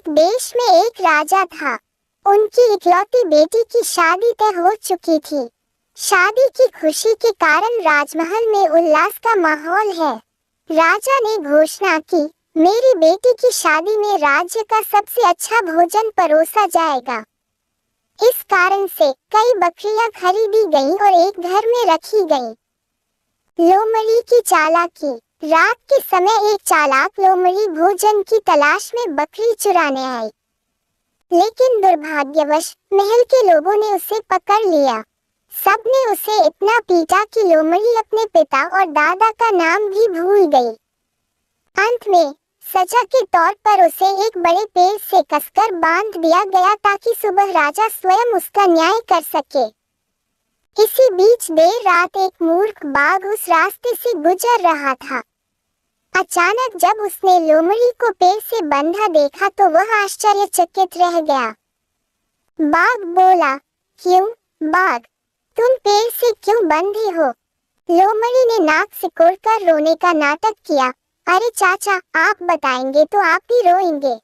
एक देश में एक राजा था। उनकी इकलौती बेटी की शादी तय हो चुकी थी। शादी की खुशी के कारण राजमहल में उल्लास का माहौल है। राजा ने घोषणा की, मेरी बेटी की शादी में राज्य का सबसे अच्छा भोजन परोसा जाएगा। इस कारण से कई बकरियां खरीदी गईं और एक घर में रखी गईं। लोमड़ी की चालाकी। रात के समय एक चालाक लोमड़ी भोजन की तलाश में बकरी चुराने आई, लेकिन दुर्भाग्यवश महल के लोगों ने उसे पकड़ लिया। सबने उसे इतना पीटा कि लोमड़ी अपने पिता और दादा का नाम भी भूल गई। अंत में सजा के तौर पर उसे एक बड़े पेड़ से कसकर बांध दिया गया ताकि सुबह राजा स्वयं उसका न्याय कर सके। इसी बीच देर रात एक मूर्ख बाघ उस रास्ते से गुजर रहा था। अचानक जब उसने लोमड़ी को पेड़ से बंधा देखा तो वह आश्चर्यचकित रह गया। बाघ बोला, क्यों बाघ, तुम पेड़ से क्यों बंधे हो? लोमड़ी ने नाक सिकोड़कर रोने का नाटक किया। अरे चाचा, आप बताएंगे तो आप भी रोएंगे।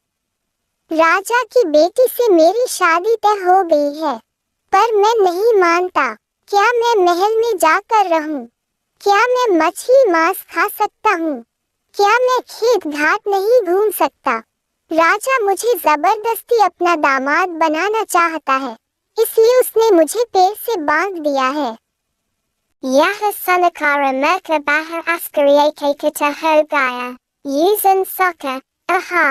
राजा की बेटी से मेरी शादी तय हो गई है, पर मैं नहीं मानता। क्या मैं महल में जाकर रहूं? क्या मैं मछली मांस खा सकता हूँ? क्या मैं खेत घाट नहीं घूम सकता? राजा मुझे जबरदस्ती अपना दामाद बनाना चाहता है, इसलिए उसने मुझे पेड़ से बांध दिया है। यह सनकारा merka bahar askariake kata ho gaya, Yuzan soka, aha,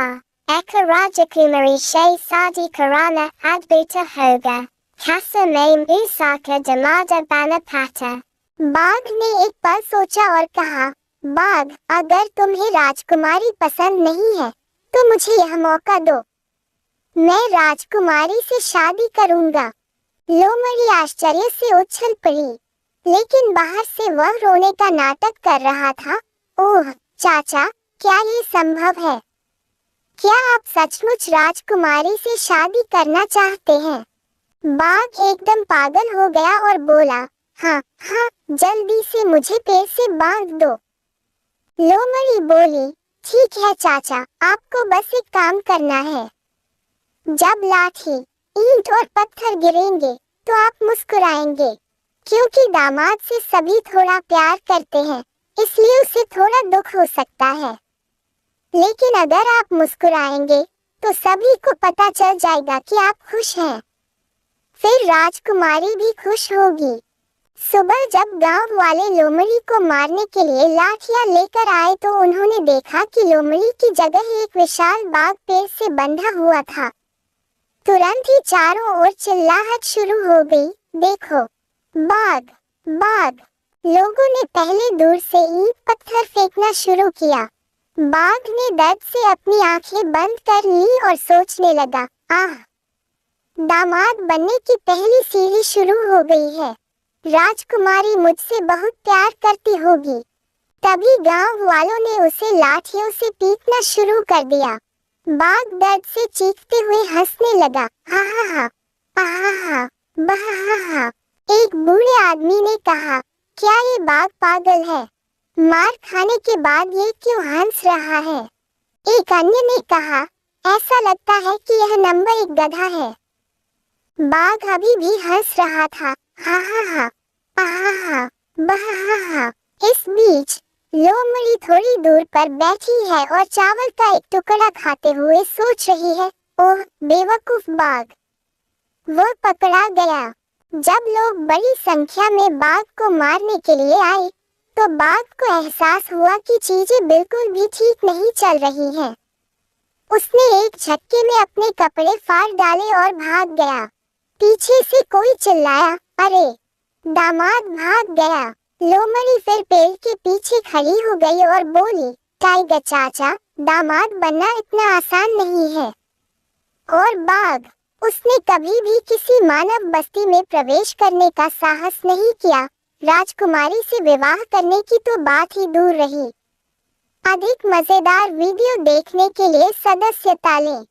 eka rajakumari shay sadi karana adbuta hoga, kasa maim usaka damada banapata। बाघ ने एक पल सोचा और कहा, बाघ, अगर तुम्हें राजकुमारी पसंद नहीं है तो मुझे यह मौका दो, मैं राजकुमारी से शादी करूंगा। लोमड़ी आश्चर्य से उछल पड़ी, लेकिन बाहर से वह रोने का नाटक कर रहा था। ओह चाचा, क्या ये संभव है? क्या आप सचमुच राजकुमारी से शादी करना चाहते हैं? बाघ एकदम पागल हो गया और बोला, हाँ हाँ, जल्दी से मुझे पेड़ से बांध दो। लोमड़ी बोली, ठीक है चाचा, आपको बस एक काम करना है। जब लाठी, ईंट और पत्थर गिरेंगे तो आप मुस्कुराएंगे, क्योंकि दामाद से सभी थोड़ा प्यार करते हैं, इसलिए उसे थोड़ा दुख हो सकता है। लेकिन अगर आप मुस्कुराएंगे तो सभी को पता चल जाएगा कि आप खुश हैं। फिर राजकुमारी भी खुश होगी। सुबह जब गांव वाले लोमड़ी को मारने के लिए लाठियां लेकर आए तो उन्होंने देखा कि लोमड़ी की जगह एक विशाल बाघ पेड़ से बंधा हुआ था। तुरंत ही चारों ओर चिल्लाहट शुरू हो गई, देखो, बाघ बाघ। लोगों ने पहले दूर से ईंट पत्थर फेंकना शुरू किया। बाघ ने दर्द से अपनी आंखें बंद कर ली और सोचने लगा, आह, दामाद बनने की पहली सीढ़ी शुरू हो गई है। राजकुमारी मुझसे बहुत प्यार करती होगी। तभी गांव वालों ने उसे लाठियों से पीटना शुरू कर दिया। बाघ दर्द से चीखते हुए हंसने लगा, हा हा हा, आहा हा, बहा हा। एक बूढ़े आदमी ने कहा, क्या ये बाघ पागल है? मार खाने के बाद ये क्यों हंस रहा है? एक अन्य ने कहा, ऐसा लगता है कि यह नंबर एक गधा है। बाघ अभी भी हंस रहा था, हा हा हा, आहा, बहा। इस बीच लोमड़ी थोड़ी दूर पर बैठी है और चावल का एक टुकड़ा खाते हुए सोच रही है, ओह बेवकूफ बाघ। वो पकड़ा गया। जब लोग बड़ी संख्या में बाघ को मारने के लिए आए तो बाघ को एहसास हुआ कि चीजें बिल्कुल भी ठीक नहीं चल रही हैं। उसने एक झटके में अपने कपड़े फाड़ डाले और भाग गया। पीछे से कोई चिल्लाया, अरे, दामाद भाग गया। लोमड़ी फिर पेड़ के पीछे खड़ी हो गई और बोली, टाइगर चाचा, दामाद बनना इतना आसान नहीं है। और बाघ, उसने कभी भी किसी मानव बस्ती में प्रवेश करने का साहस नहीं किया। राजकुमारी से विवाह करने की तो बात ही दूर रही। अधिक मजेदार वीडियो देखने के लिए सदस्यता लें।